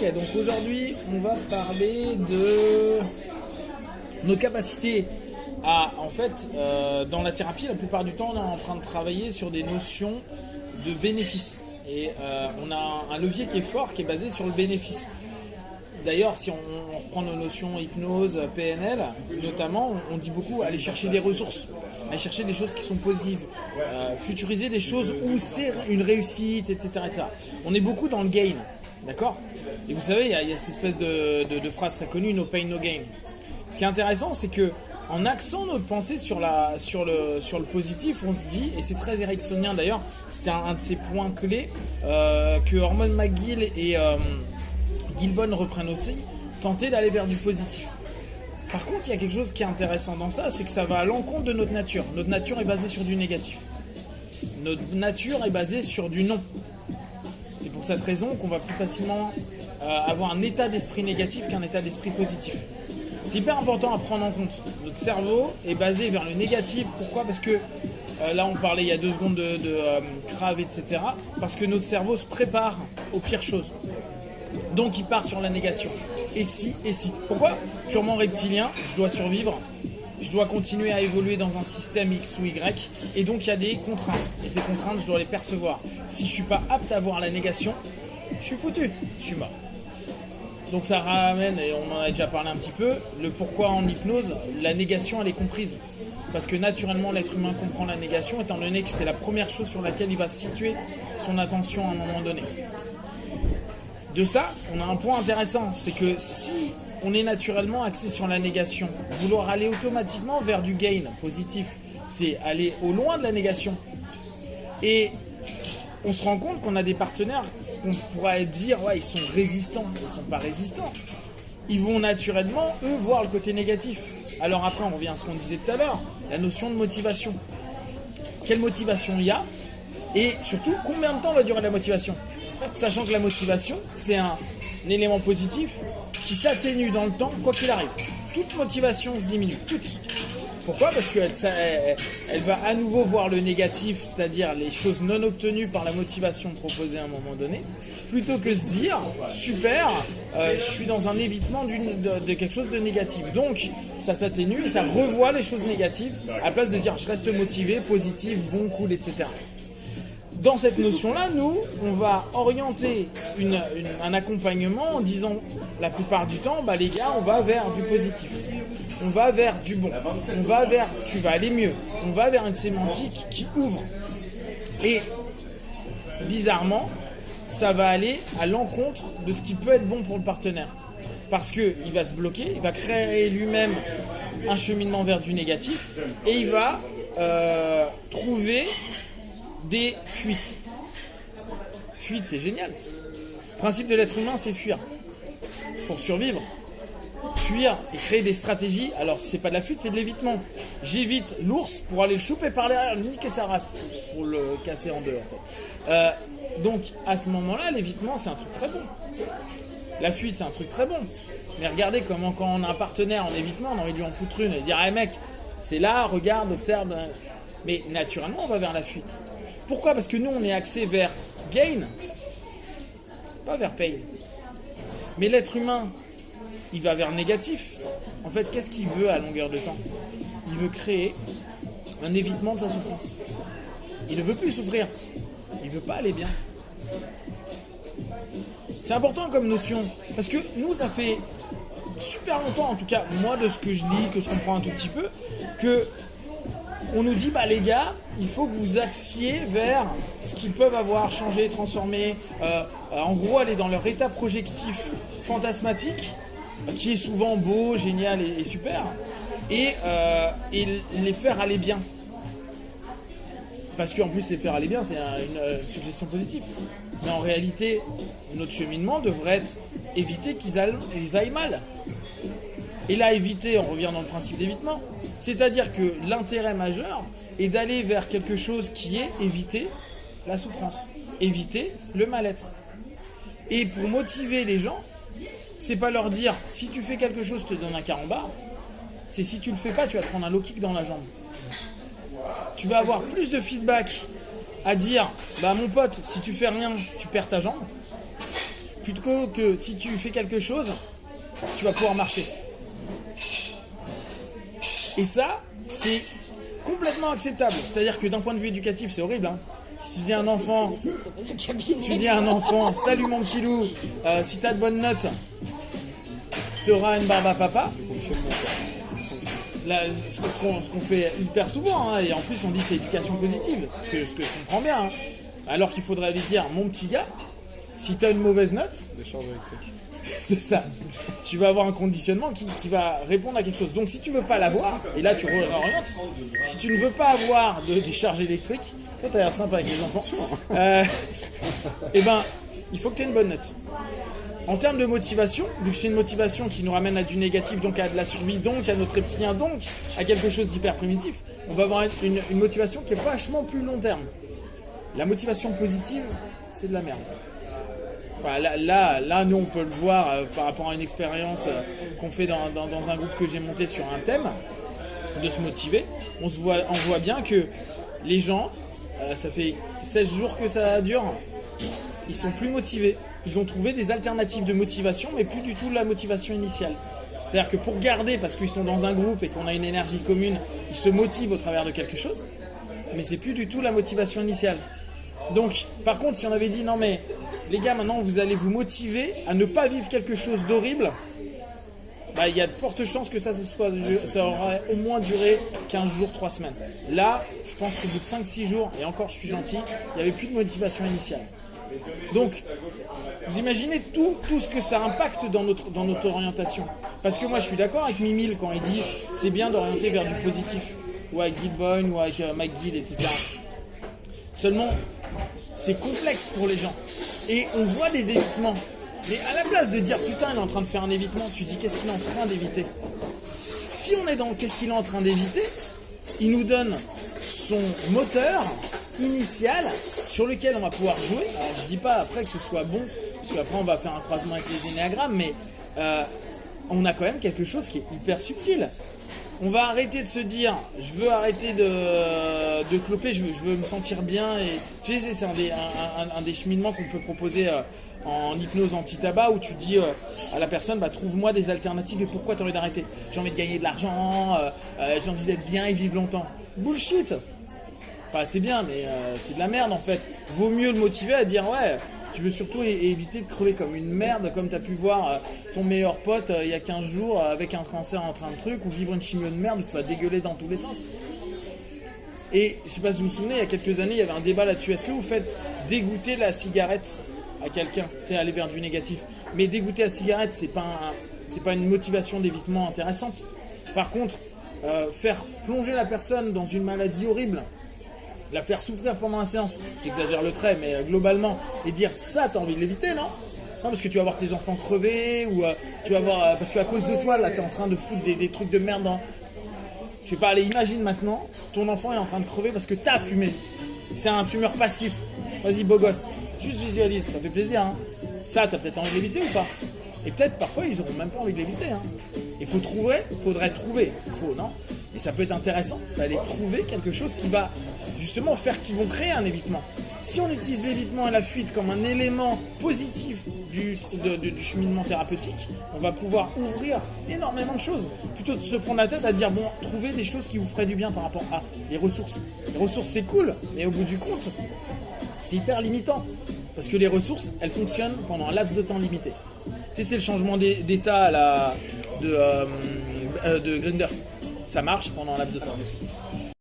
Ok, donc aujourd'hui, on va parler de notre capacité à, en fait, dans la thérapie, la plupart du temps, on est en train de travailler sur des notions de bénéfice. Et on a un levier qui est fort, qui est basé sur le bénéfice. D'ailleurs, si on reprend nos notions hypnose, PNL, notamment, on dit beaucoup aller chercher des ressources, aller chercher des choses qui sont positives, futuriser des choses où c'est une réussite, etc., etc. On est beaucoup dans le gain, d'accord ? Et vous savez, il y a cette espèce de phrase très connue, no pain, no gain. Ce qui est intéressant, c'est que en axant notre pensée sur le positif, on se dit, et c'est très ericksonien d'ailleurs, c'était un de ces points clés que Hormone McGill et Gilbon reprennent aussi, tenter d'aller vers du positif. Par contre, il y a quelque chose qui est intéressant dans ça, c'est que ça va à l'encontre de notre nature. Notre nature est basée sur du négatif. Notre nature est basée sur du non. C'est pour cette raison qu'on va plus facilement avoir un état d'esprit négatif qu'un état d'esprit positif. C'est hyper important à prendre en compte. Notre cerveau est basé vers le négatif. Pourquoi ? Parce que là, on parlait il y a 2 secondes de crave, etc. Parce que notre cerveau se prépare aux pires choses. Donc, il part sur la négation. Et si ? Pourquoi ? Purement reptilien, je dois survivre. Je dois continuer à évoluer dans un système X ou Y. Et donc, il y a des contraintes. Et ces contraintes, je dois les percevoir. Si je ne suis pas apte à voir la négation, je suis foutu. Je suis mort. Donc ça ramène, et on en a déjà parlé un petit peu, le pourquoi en hypnose, la négation elle est comprise. Parce que naturellement l'être humain comprend la négation, étant donné que c'est la première chose sur laquelle il va situer son attention à un moment donné. De ça, on a un point intéressant, c'est que si on est naturellement axé sur la négation, vouloir aller automatiquement vers du gain positif, c'est aller au loin de la négation. Et on se rend compte qu'on a des partenaires qu'on pourrait dire, ouais, ils sont résistants. Ils ne sont pas résistants. Ils vont naturellement, eux, voir le côté négatif. Alors après, on revient à ce qu'on disait tout à l'heure, la notion de motivation. Quelle motivation il y a ? Et surtout, combien de temps va durer la motivation ? Sachant que la motivation, c'est un élément positif qui s'atténue dans le temps, quoi qu'il arrive. Toute motivation se diminue, toute. Pourquoi ? Parce qu'elle va à nouveau voir le négatif, c'est-à-dire les choses non obtenues par la motivation proposée à un moment donné, plutôt que se dire « super, je suis dans un évitement de quelque chose de négatif ». Donc, ça s'atténue et ça revoit les choses négatives à la place de dire « je reste motivé, positif, bon, cool, etc. » Dans cette notion-là, nous, on va orienter un accompagnement en disant la plupart du temps, les gars, on va vers du positif. On va vers du bon. On va vers tu vas aller mieux. On va vers une sémantique qui ouvre. Et bizarrement, ça va aller à l'encontre de ce qui peut être bon pour le partenaire. Parce qu'il va se bloquer, il va créer lui-même un cheminement vers du négatif et il va trouver des fuites. Fuite, c'est génial. Le principe de l'être humain, c'est fuir. Pour survivre, fuir et créer des stratégies. Alors, si c'est pas de la fuite, c'est de l'évitement. J'évite l'ours pour aller le choper par derrière, le niquer sa race, pour le casser en deux, en fait. Donc, à ce moment-là, l'évitement, c'est un truc très bon. La fuite, c'est un truc très bon. Mais regardez comment, quand on a un partenaire en évitement, on a envie de lui en foutre une et dire « Hey mec, c'est là, regarde, observe. » Mais naturellement, on va vers la fuite. Pourquoi ? Parce que nous, on est axé vers gain, pas vers pain. Mais l'être humain, il va vers négatif. En fait, qu'est-ce qu'il veut à longueur de temps ? Il veut créer un évitement de sa souffrance. Il ne veut plus souffrir. Il ne veut pas aller bien. C'est important comme notion. Parce que nous, ça fait super longtemps, en tout cas, moi, de ce que je lis, que je comprends un tout petit peu, que on nous dit, les gars, il faut que vous axiez vers ce qu'ils peuvent avoir changé, transformé, en gros aller dans leur état projectif fantasmatique, qui est souvent beau, génial et super, et les faire aller bien. Parce qu'en plus, les faire aller bien, c'est une suggestion positive. Mais en réalité, notre cheminement devrait être éviter qu'ils aillent mal. Et là, éviter, on revient dans le principe d'évitement. C'est-à-dire que l'intérêt majeur est d'aller vers quelque chose qui est éviter la souffrance, éviter le mal-être. Et pour motiver les gens, c'est pas leur dire si tu fais quelque chose, je te donne un carambar. C'est si tu le fais pas, tu vas te prendre un low kick dans la jambe. Tu vas avoir plus de feedback à dire mon pote, si tu fais rien, tu perds ta jambe, plutôt que si tu fais quelque chose, tu vas pouvoir marcher. Et ça, c'est complètement acceptable. C'est-à-dire que d'un point de vue éducatif, c'est horrible. Hein. Si tu dis à un enfant, salut mon petit loup, si tu as de bonnes notes, tu auras une barbe à papa. Là, ce qu'on fait hyper souvent, hein, et en plus on dit c'est éducation positive, ce que je comprends bien. Hein. Alors qu'il faudrait lui dire, mon petit gars, si tu as une mauvaise note, Décharge électrique. c'est ça. Tu vas avoir un conditionnement qui va répondre à quelque chose. Donc si tu veux pas l'avoir, et là tu réorientes, si tu ne veux pas avoir de décharge électrique, toi t'as l'air sympa avec les enfants, et ben il faut que tu aies une bonne note. En termes de motivation, vu que c'est une motivation qui nous ramène à du négatif, donc à de la survie, donc à notre reptilien, donc à quelque chose d'hyper primitif, on va avoir une motivation qui est vachement plus long terme. La motivation positive, c'est de la merde. Enfin, là, nous, on peut le voir par rapport à une expérience qu'on fait dans un groupe que j'ai monté sur un thème, de se motiver. On voit bien que les gens, ça fait 16 jours que ça dure, ils sont plus motivés. Ils ont trouvé des alternatives de motivation, mais plus du tout la motivation initiale. C'est-à-dire que pour garder, parce qu'ils sont dans un groupe et qu'on a une énergie commune, ils se motivent au travers de quelque chose, mais c'est plus du tout la motivation initiale. Donc, par contre, si on avait dit, non mais, les gars, maintenant, vous allez vous motiver à ne pas vivre quelque chose d'horrible, bah, il y a de fortes chances que ça aurait au moins duré 15 jours, 3 semaines. Là, je pense qu'au bout de 5-6 jours, et encore je suis gentil, il n'y avait plus de motivation initiale. Donc, vous imaginez tout ce que ça impacte dans notre orientation. Parce que moi, je suis d'accord avec Mimile quand il dit c'est bien d'orienter vers du positif. Ou avec Guy Boyne, ou avec McGill, etc. Seulement, c'est complexe pour les gens. Et on voit des évitements. Mais à la place de dire putain, il est en train de faire un évitement, tu dis qu'est-ce qu'il est en train d'éviter. Si on est dans qu'est-ce qu'il est en train d'éviter, il nous donne son moteur initial sur lequel on va pouvoir jouer. Alors, je dis pas après que ce soit bon, parce qu'après on va faire un croisement avec les énéagrammes, mais on a quand même quelque chose qui est hyper subtil. On va arrêter de se dire je veux arrêter de cloper, je veux me sentir bien. Et tu sais, c'est un des cheminements qu'on peut proposer en hypnose anti-tabac, où tu dis à la personne bah, trouve-moi des alternatives et pourquoi tu as envie d'arrêter. J'ai envie de gagner de l'argent, j'ai envie d'être bien et vivre longtemps. Bullshit. Enfin, c'est bien, mais c'est de la merde en fait. Vaut mieux le motiver à dire ouais, tu veux surtout éviter de crever comme une merde, comme tu as pu voir ton meilleur pote il y a 15 jours avec un cancer en train de truc, ou vivre une chimio de merde où tu vas dégueuler dans tous les sens. Et je sais pas si vous vous souvenez, il y a quelques années, il y avait un débat là-dessus. Est-ce que vous faites dégoûter la cigarette à quelqu'un, tu sais, aller vers du négatif? Mais dégoûter la cigarette, c'est pas une motivation d'évitement intéressante. Par contre, faire plonger la personne dans une maladie horrible, la faire souffrir pendant la séance, j'exagère le trait, mais globalement, et dire ça, t'as envie de l'éviter, non? Non, parce que tu vas voir tes enfants crever, ou tu vas voir, parce qu'à cause de toi, là, t'es en train de foutre des trucs de merde dans... Je sais pas, allez, imagine maintenant, ton enfant est en train de crever parce que t'as fumé. C'est un fumeur passif. Vas-y, beau gosse, juste visualise, ça fait plaisir, hein. Ça, t'as peut-être envie de l'éviter ou pas? Et peut-être, parfois, ils auront même pas envie de l'éviter, hein. Il faudrait trouver, non? Et ça peut être intéressant d'aller trouver quelque chose qui va justement faire qu'ils vont créer un évitement. Si on utilise l'évitement et la fuite comme un élément positif du cheminement thérapeutique, on va pouvoir ouvrir énormément de choses. Plutôt de se prendre la tête à dire bon, trouvez des choses qui vous feraient du bien par rapport à les ressources. Les ressources c'est cool, mais au bout du compte, c'est hyper limitant. Parce que les ressources, elles fonctionnent pendant un laps de temps limité. Tu sais, c'est le changement d'état de Grindr. Ça marche pendant un laps de temps.